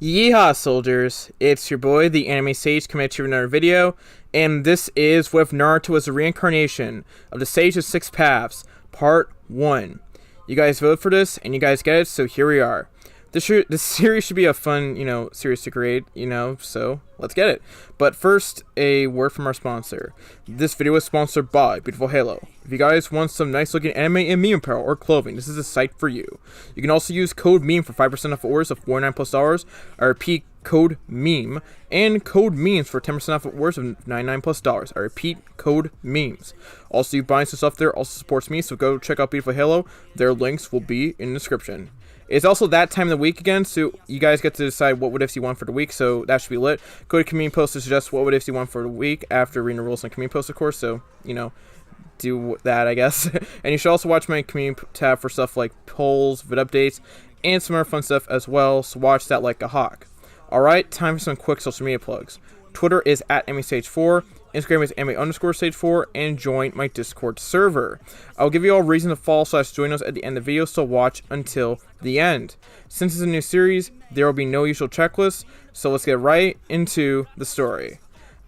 Yeehaw, soldiers! It's your boy, the Anime Sage, coming at you with another video, and this is with Naruto as a reincarnation of the Sage of Six Paths, Part 1. You guys voted for this, and you guys get it, so here we are. This series should be a fun, series to create, so let's get it. But first, a word from our sponsor. This video is sponsored by Beautiful Halo. If you guys want some nice looking anime and meme apparel or clothing, this is a site for you. You can also use code MEME for 5% off orders of $49+. I repeat, code MEME, and code MEMES for 10% off orders of $99+. I repeat, code MEMES. Also, you buying some stuff there also supports me, so go check out Beautiful Halo. Their links will be in the description. It's also that time of the week again, so you guys get to decide what what ifs you want for the week, so that should be lit. Go to community post to suggest what ifs you want for the week after reading the rules on community post, of course, so, do that, I guess. And you should also watch my community tab for stuff like polls, vid updates, and some other fun stuff as well, so watch that like a hawk. Alright, time for some quick social media plugs. Twitter is at AnimeSage4, Instagram is anime_sage4, and join my Discord server. I'll give you all a reason to follow / join us at the end of the video, so watch until the end. Since it's a new series, there will be no usual checklist, so let's get right into the story.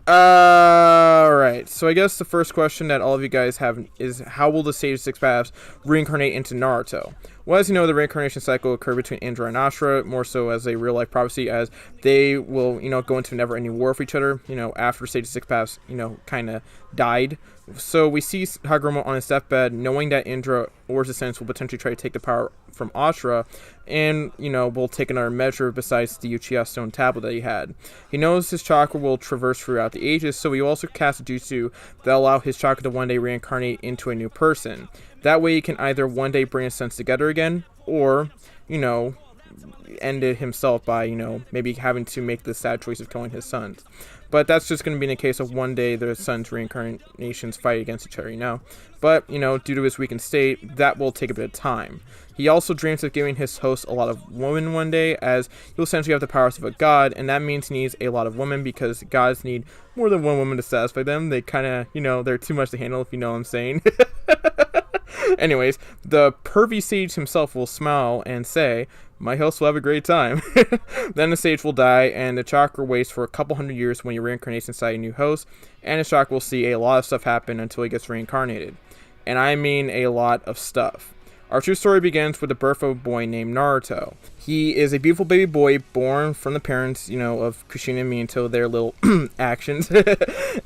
Alright, so I guess the first question that all of you guys have is, how will the Sage of Six Paths reincarnate into Naruto? Well, as you know, the reincarnation cycle occurred between Indra and Ashura, more so as a real-life prophecy, as they will, go into a never-ending war for each other, after Sage of Six Paths, kind of died. So we see Hagoromo on his deathbed, knowing that Indra or his descendants will potentially try to take the power from Ashura, and, will take another measure besides the Uchiha Stone Tablet that he had. He knows his chakra will traverse throughout the ages, so he also cast a jutsu that allow his chakra to one day reincarnate into a new person. That way he can either one day bring his sons together again, or, end it himself by, maybe having to make the sad choice of killing his sons. But that's just going to be in the case of one day the sons' reincarnations fight against each other, But, due to his weakened state, that will take a bit of time. He also dreams of giving his host a lot of women one day, as he'll essentially have the powers of a god, and that means he needs a lot of women because gods need more than one woman to satisfy them. They kind of, they're too much to handle, if you know what I'm saying. Anyways, the pervy sage himself will smile and say, "My host will have a great time." Then the sage will die, and the chakra waits for a couple hundred years when he reincarnates inside a new host, and his chakra will see a lot of stuff happen until he gets reincarnated. And I mean a lot of stuff. Our true story begins with the birth of a boy named Naruto. He is a beautiful baby boy born from the parents, of Kushina and Minato, their little actions.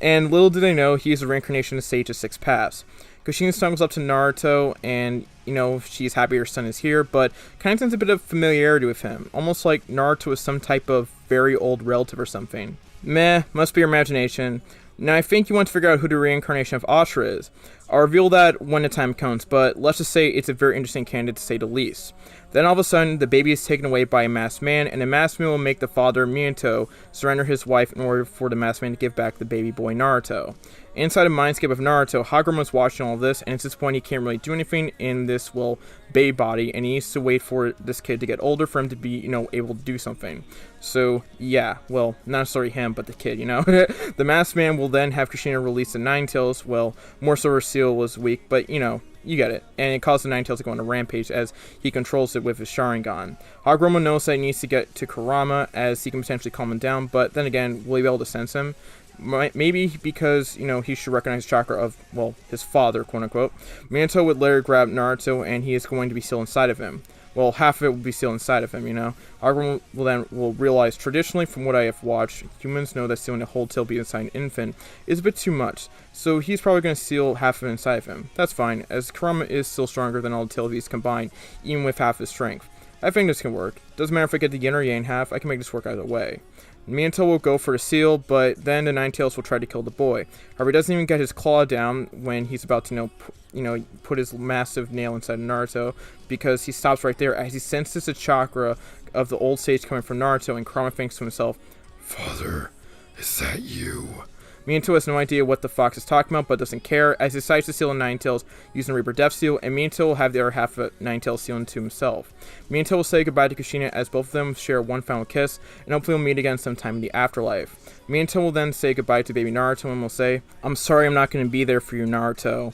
And little do they know, he is a reincarnation of Sage of Six Paths. Kushina snuggles up to Naruto, and, she's happy her son is here, but kind of sense a bit of familiarity with him. Almost like Naruto is some type of very old relative or something. Meh, must be your imagination. Now, I think you want to figure out who the reincarnation of Ashura is. I'll reveal that when the time comes, but let's just say it's a very interesting candidate to say the least. Then all of a sudden, the baby is taken away by a masked man, and the masked man will make the father, Minato, surrender his wife in order for the masked man to give back the baby boy Naruto. Inside the mindscape of Naruto, Hagoromo is watching all of this, and at this point he can't really do anything in this, baby body, and he needs to wait for this kid to get older for him to be, able to do something. So, yeah, well, not necessarily him, but the kid, The masked man will then have Kushina release the Nine Tails. Well, more so her seal was weak, but, you get it. And it caused the Nine Tails to go on a rampage as he controls it with his Sharingan. Hagoromo knows that he needs to get to Kurama as he can potentially calm him down, but then again, will he be able to sense him? Maybe because, he should recognize the chakra of, his father, quote-unquote. Minato would later grab Naruto, and he is going to be still inside of him. Well, half of it will be still inside of him, Hagoromo will realize, traditionally, from what I have watched, humans know that sealing a whole tail be inside an infant is a bit too much, so he's probably going to seal half of it inside of him. That's fine, as Kurama is still stronger than all the tail beasts combined, even with half his strength. I think this can work. Doesn't matter if I get the yin or yang half, I can make this work either way. Minato will go for the seal, but then the Nine Tails will try to kill the boy. However, he doesn't even get his claw down when he's about to, put his massive nail inside of Naruto, because he stops right there as he senses the chakra of the old sage coming from Naruto, and Kurama thinks to himself, "Father, is that you?" Minato has no idea what the fox is talking about, but doesn't care, as he decides to seal the Nine Tails using Reaper Death Seal, and Minato will have the other half of Nine Tails sealed to himself. Minato will say goodbye to Kushina as both of them share one final kiss, and hopefully will meet again sometime in the afterlife. Minato will then say goodbye to baby Naruto and will say, "I'm sorry I'm not going to be there for you, Naruto.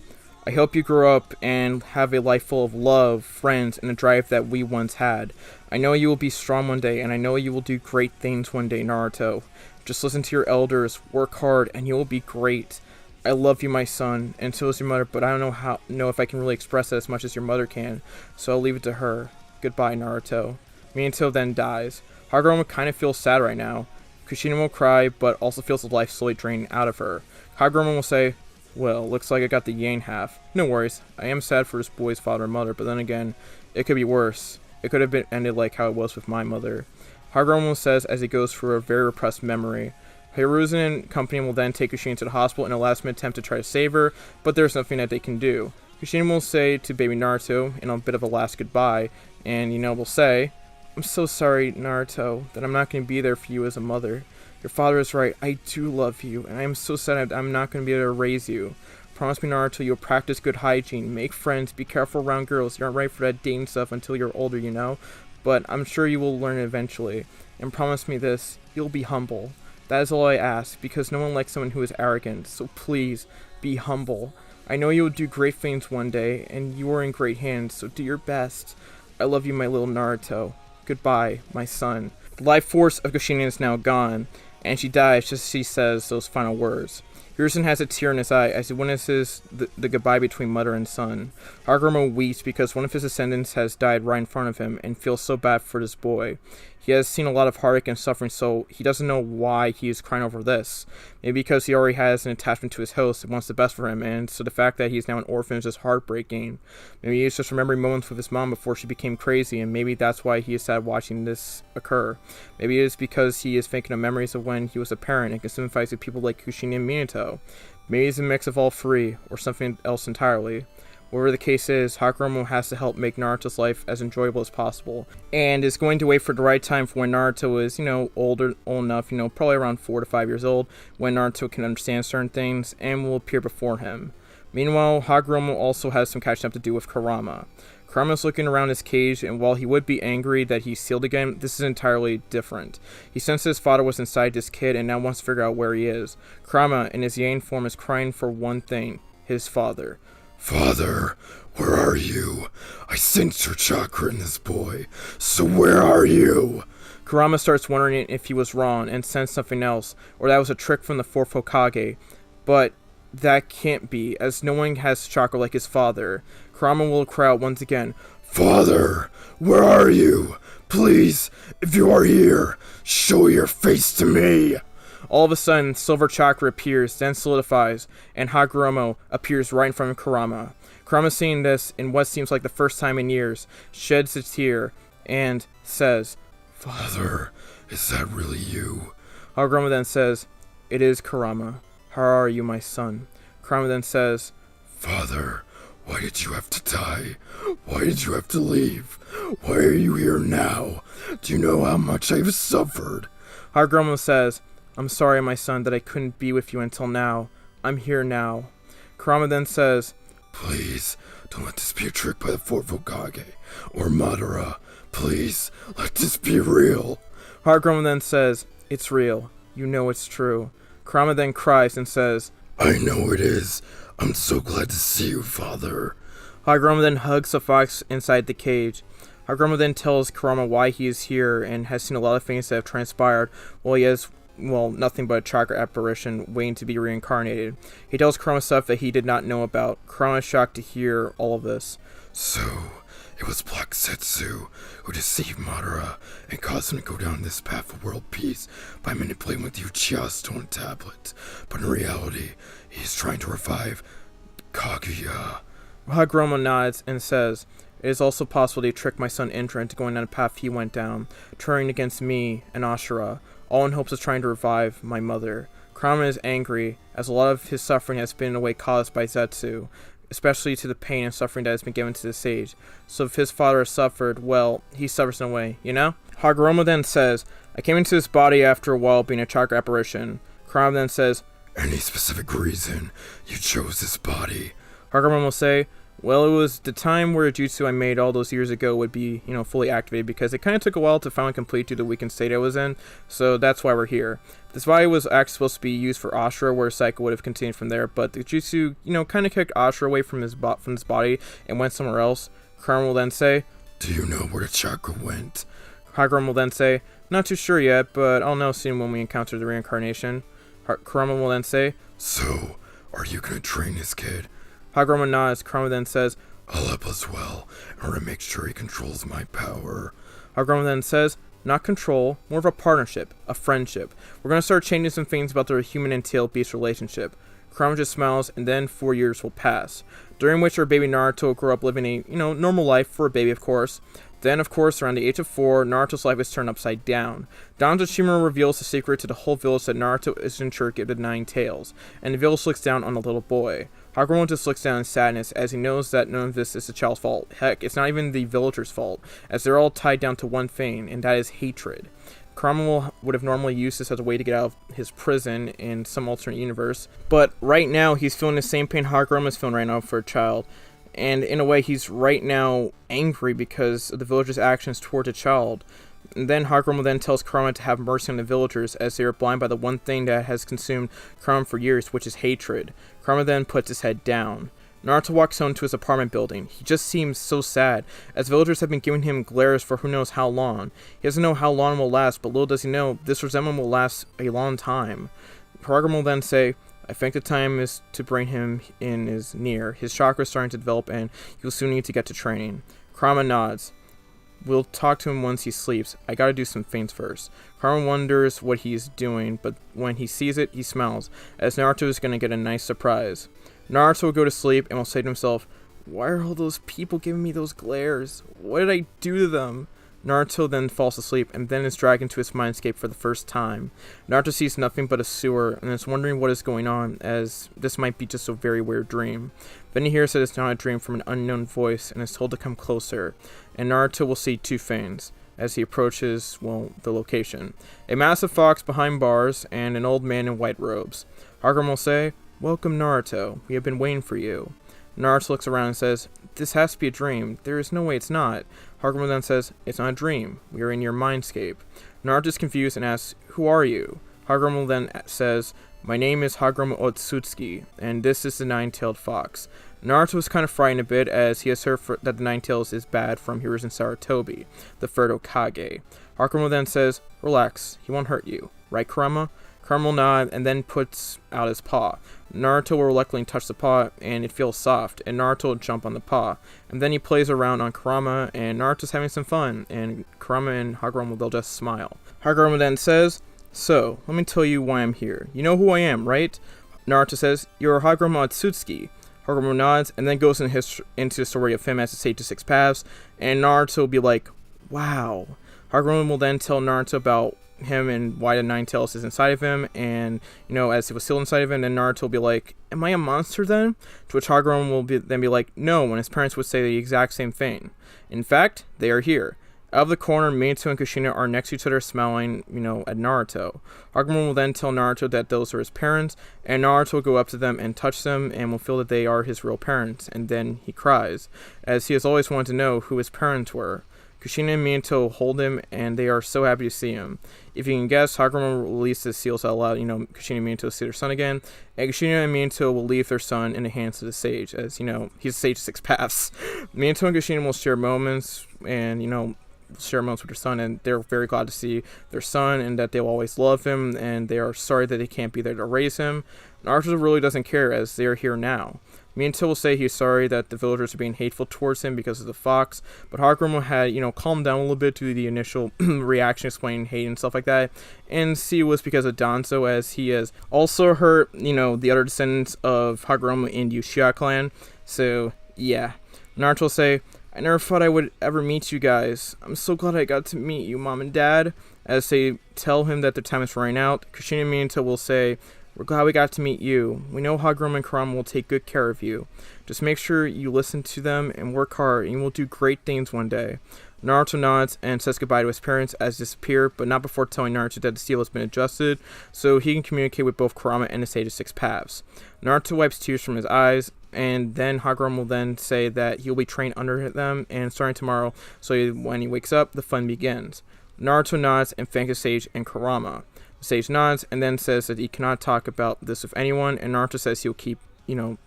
I hope you grow up and have a life full of love, friends, and a drive that we once had. I know you will be strong one day, and I know you will do great things one day, Naruto. Just listen to your elders, work hard, and you will be great. I love you, my son, and so is your mother, but I don't know if I can really express that as much as your mother can, so I'll leave it to her. Goodbye, Naruto. Minato then dies. Hagoromo kind of feels sad right now. Kushina will cry, but also feels the life slowly draining out of her. Hagoromo will say, well, looks like I got the yang half. No worries, I am sad for this boy's father and mother, but then again, it could be worse. It could have been ended like how it was with my mother. Hagoromo says as he goes through a very repressed memory. Hiruzen and company will then take Kushina to the hospital in a last-minute attempt to try to save her, but there's nothing that they can do. Kushina will say to baby Naruto in a bit of a last goodbye, and will say, I'm so sorry, Naruto, that I'm not going to be there for you as a mother. Your father is right, I do love you, and I am so sad I'm not going to be able to raise you. Promise me, Naruto, you'll practice good hygiene, make friends, be careful around girls. You aren't ready for that dating stuff until you're older, but I'm sure you will learn eventually. And promise me this, you'll be humble. That is all I ask, because no one likes someone who is arrogant, so please, be humble. I know you will do great things one day, and you are in great hands, so do your best. I love you, my little Naruto. Goodbye, my son. The life force of Kushina is now gone, and she dies just as she says those final words. Hiruzen has a tear in his eye as he witnesses the goodbye between mother and son. Hagoromo weeps because one of his descendants has died right in front of him and feels so bad for this boy. He has seen a lot of heartache and suffering, so he doesn't know why he is crying over this. Maybe because he already has an attachment to his host and wants the best for him, and so the fact that he's now an orphan is just heartbreaking. Maybe he's just remembering moments with his mom before she became crazy, and maybe that's why he is sad watching this occur. Maybe it is because he is thinking of memories of when he was a parent and can sympathize with people like Kushina and Minato. Maybe it's a mix of all three, or something else entirely. Whatever the case is, Hagoromo has to help make Naruto's life as enjoyable as possible, and is going to wait for the right time for when Naruto is, old enough, probably around 4 to 5 years old, when Naruto can understand certain things, and will appear before him. Meanwhile, Hagoromo also has some catching up to do with Kurama. Kurama is looking around his cage, and while he would be angry that he's sealed again, this is entirely different. He senses his father was inside this kid, and now wants to figure out where he is. Kurama, in his yang form, is crying for one thing, his father. Father, where are you? I sense your chakra in this boy, so where are you? Kurama starts wondering if he was wrong and sensed something else, or that was a trick from the fourth Hokage, but that can't be, as no one has chakra like his father. Kurama will cry out once again, Father, where are you? Please, if you are here, show your face to me. All of a sudden, silver chakra appears, then solidifies, and Hagoromo appears right in front of Kurama. Kurama, seeing this in what seems like the first time in years, sheds a tear and says, Father, is that really you? Hagoromo then says, It is, Kurama. How are you, my son? Kurama then says, Father, why did you have to die? Why did you have to leave? Why are you here now? Do you know how much I've suffered? Hagoromo says, I'm sorry, my son, that I couldn't be with you until now. I'm here now. Kurama then says, Please, don't let this be a trick by the fourth Hokage or Madara. Please, let this be real. Hagoromo then says, It's real. You know it's true. Kurama then cries and says, I know it is. I'm so glad to see you, Father. Hagoromo then hugs the fox inside the cage. Hagoromo then tells Kurama why he is here and has seen a lot of things that have transpired while he has nothing but a chakra apparition waiting to be reincarnated. He tells Kurama stuff that he did not know about. Kurama is shocked to hear all of this. So, it was Black Setsu who deceived Madara and caused him to go down this path of world peace by manipulating with the Uchiha Stone Tablet. But in reality, he is trying to revive Kaguya. Hagoromo nods and says, It is also possible to trick my son Indra into going down a path he went down, turning against me and Ashura, all in hopes of trying to revive my mother. Kurama is angry, as a lot of his suffering has been in a way caused by Zetsu, especially to the pain and suffering that has been given to the sage. So if his father has suffered, well, he suffers in a way, Hagoromo then says, I came into this body after a while being a chakra apparition. Kurama then says, Any specific reason you chose this body? Hagoromo will say, Well, it was the time where a jutsu I made all those years ago would be, fully activated because it kind of took a while to finally complete due to the weakened state I was in, so that's why we're here. This body was actually supposed to be used for Ashura, where Psycho would have continued from there, but the jutsu, kind of kicked Ashura away from his body and went somewhere else. Kurama will then say, "Do you know where the chakra went?" Haguruma will then say, "Not too sure yet, but I'll know soon when we encounter the reincarnation." Kurama will then say, "So, are you gonna train this kid?" Haguruma nods. Kurama then says, "I'll help as well, in order to make sure he controls my power." Haguruma then says, "Not control, more of a partnership, a friendship. We're going to start changing some things about their human and tail-beast relationship." Kurama just smiles, and then 4 years will pass, during which our baby Naruto will grow up living a, normal life for a baby, of course. Then, of course, around the age of 4, Naruto's life is turned upside down. Danzashima reveals the secret to the whole village that Naruto is in charge of the 9 tails, and the village looks down on the little boy. Haguruma just looks down in sadness, as he knows that none of this is the child's fault. Heck, it's not even the villagers' fault, as they're all tied down to one thing, and that is hatred. Kurama would have normally used this as a way to get out of his prison in some alternate universe, but right now he's feeling the same pain Haguruma is feeling right now for a child. And in a way, he's right now angry because of the villagers' actions towards a child. And then Haguruma then tells Kurama to have mercy on the villagers, as they are blind by the one thing that has consumed Kurama for years, which is hatred. Kurama then puts his head down. Naruto walks home to his apartment building. He just seems so sad, as villagers have been giving him glares for who knows how long. He doesn't know how long it will last, but little does he know, this resentment will last a long time. Haguruma will then say, "I think the time is to bring him in is near. His chakra is starting to develop and he'll soon need to get to training." Kurama nods. "We'll talk to him once he sleeps. I gotta do some things first." Kurama wonders what he's doing, but when he sees it, he smiles, as Naruto is gonna get a nice surprise. Naruto will go to sleep and will say to himself, "Why are all those people giving me those glares? What did I do to them?" Naruto then falls asleep and then is dragged into his mindscape for the first time. Naruto sees nothing but a sewer and is wondering what is going on, as this might be just a very weird dream. Then he hears that it's not a dream from an unknown voice and is told to come closer, and Naruto will see 2 things as he approaches, the location. A massive fox behind bars and an old man in white robes. Haguruma will say, "Welcome, Naruto. We have been waiting for you." Naruto looks around and says, "This has to be a dream. There is no way it's not." Haguruma then says, "It's not a dream. We are in your mindscape." Naruto is confused and asks, "Who are you?" Haguruma then says, "My name is Haguruma Otsutsuki, and this is the 9-tailed fox." Naruto is kind of frightened a bit, as he has heard that the 9 tails is bad from Hiruzen Sarutobi, the 3rd Hokage. Haguruma then says, "Relax, he won't hurt you. Right, Kurama?" Kurama will nod and then puts out his paw. Naruto will reluctantly touch the paw, and it feels soft, and Naruto will jump on the paw. And then he plays around on Kurama, and Naruto's having some fun, and Kurama and Haguruma, they'll just smile. Haguruma then says, "So, let me tell you why I'm here. You know who I am, right?" Naruto says, "You're Haguruma Otsutsuki." Haguruma nods, and then goes into the story of him as the Sage of 6 Paths, and Naruto will be like, "Wow." Haguruma will then tell Naruto about him and why the 9 tails is inside of him, and as it was still inside of him, then Naruto will be like, "Am I a monster then?" To which Haguruma will then be like, "No," when his parents would say the exact same thing. In fact, they are here. Out of the corner, Minato and Kushina are next to each other smiling, at Naruto. Haguruma will then tell Naruto that those are his parents, and Naruto will go up to them and touch them and will feel that they are his real parents, and then he cries, as he has always wanted to know who his parents were. Kushina and Minato hold him, and they are so happy to see him. If you can guess, Haguruma will release the seals that allow, Kushina and Minato to see their son again, and Kushina and Minato will leave their son in the hands of the sage, as, he's a sage of 6 paths. Minato and Kushina will share moments, and, share moments with their son, and they're very glad to see their son, and that they'll always love him, and they are sorry that they can't be there to raise him. Naruto really doesn't care, as they are here now. Minato will say he's sorry that the villagers are being hateful towards him because of the fox, but Haguruma had, calmed down a little bit to the initial reaction, explaining hate and stuff like that, and see it was because of Danzo, as he has also hurt, the other descendants of Haguruma in the Uchiha clan, so, yeah. Naruto will say, "I never thought I would ever meet you guys. I'm so glad I got to meet you, Mom and Dad." As they tell him that their time is running out, Kushina and Minato will say, "We're glad we got to meet you. We know Haguruma and Kurama will take good care of you. Just make sure you listen to them and work hard, and you will do great things one day." Naruto nods and says goodbye to his parents as they disappear, but not before telling Naruto that the seal has been adjusted, so he can communicate with both Kurama and the Sage of 6 Paths. Naruto wipes tears from his eyes, and then Hagoromo will then say that he'll be trained under them and starting tomorrow, so when he wakes up, the fun begins. Naruto nods and thanks the sage and Kurama. The sage nods and then says that he cannot talk about this with anyone, and Naruto says he'll keep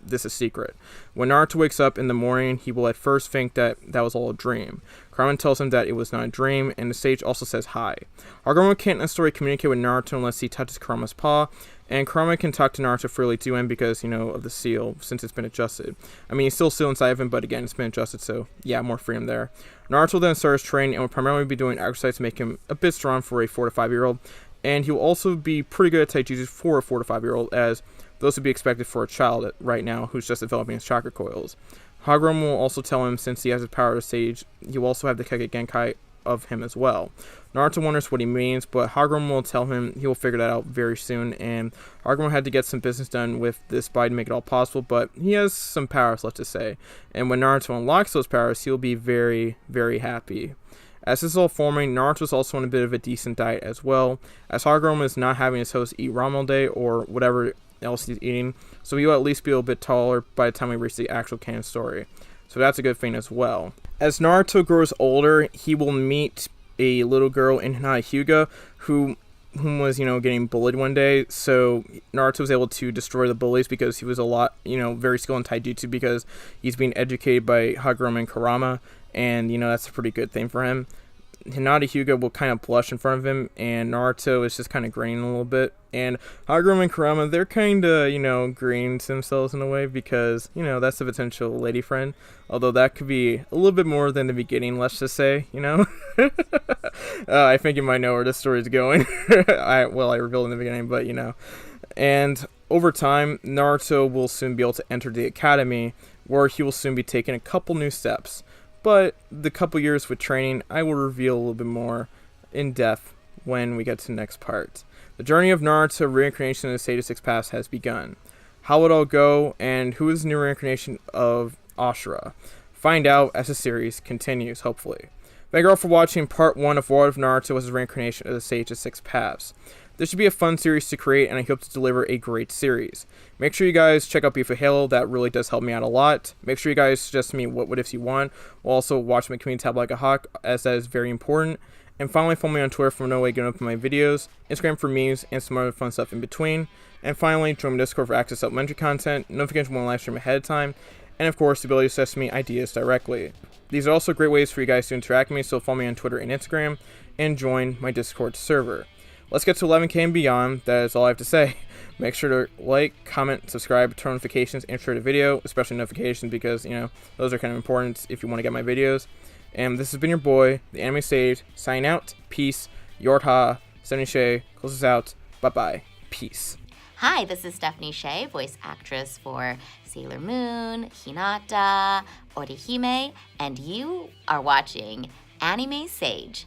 this a secret. When Naruto wakes up in the morning, he will at first think that was all a dream. Kurama tells him that it was not a dream, and the sage also says hi. Hagoromo can't necessarily communicate with Naruto unless he touches Kurama's paw, and Kurama can talk to Naruto freely to him because, of the seal, since it's been adjusted. I mean, he's still seal inside of him, but again, it's been adjusted, so yeah, more freedom there. Naruto then starts training and will primarily be doing exercise to make him a bit strong for a 4 to 5-year-old, and he will also be pretty good at taijutsu for a 4 to 5-year-old, as those would be expected for a child right now who's just developing his chakra coils. Hagoromo will also tell him, since he has the power of Sage, he will also have the Kage Genkai of him as well. Naruto wonders what he means, but Hagoromo will tell him he will figure that out very soon, and Hagoromo had to get some business done with this body to make it all possible, but he has some powers, let's just say, and when Naruto unlocks those powers, he'll be very, very happy. As this is all forming, Naruto's also on a bit of a decent diet as well, as Hagoromo is not having his host eat ramen all day or whatever else he's eating, so he'll at least be a little bit taller by the time we reach the actual canon story. So that's a good thing as well. As Naruto grows older, he will meet a little girl in Hinata Hyuga whom was, getting bullied one day. So Naruto was able to destroy the bullies because he was very skilled in taijutsu because he's being educated by Hagoromo and Kurama, and that's a pretty good thing for him. Hinata Hyuga will kind of blush in front of him, and Naruto is just kind of grinning a little bit. And Hagoromo and Kurama, they're kind of, grinning to themselves in a way because, that's a potential lady friend. Although that could be a little bit more than the beginning, let's just say, I think you might know where this story is going. I revealed in the beginning, but, And over time, Naruto will soon be able to enter the academy, where he will soon be taking a couple new steps. But the couple years with training, I will reveal a little bit more in depth when we get to the next part. The journey of Naruto Reincarnation in the Sage of Six Paths has begun. How will it all go, and who is the new reincarnation of Ashura? Find out as the series continues, hopefully. Thank you all for watching part 1 of What If Naruto was his reincarnation of the Sage of Six Paths. This should be a fun series to create, and I hope to deliver a great series. Make sure you guys check out YEEHAW, that really does help me out a lot. Make sure you guys suggest to me what ifs you want. We'll also watch my community tab like a hawk, as that is very important. And finally, follow me on Twitter for no way getting up my videos, Instagram for memes, and some other fun stuff in between. And finally, join my Discord for access to supplementary content, notifications when I live stream ahead of time, and of course, the ability to suggest me ideas directly. These are also great ways for you guys to interact with me, so follow me on Twitter and Instagram, and join my Discord server. Let's get to 11k and beyond. That is all I have to say. Make sure to like, comment, subscribe, turn notifications, and share the video, especially notifications because, those are kind of important if you want to get my videos. And this has been your boy, the Anime Sage, signing out. Peace. YEEHAW. Stephanie Shea. Close us out. Bye-bye. Peace. Hi, this is Stephanie Shea, voice actress for Sailor Moon, Hinata, Orihime, and you are watching Anime Sage.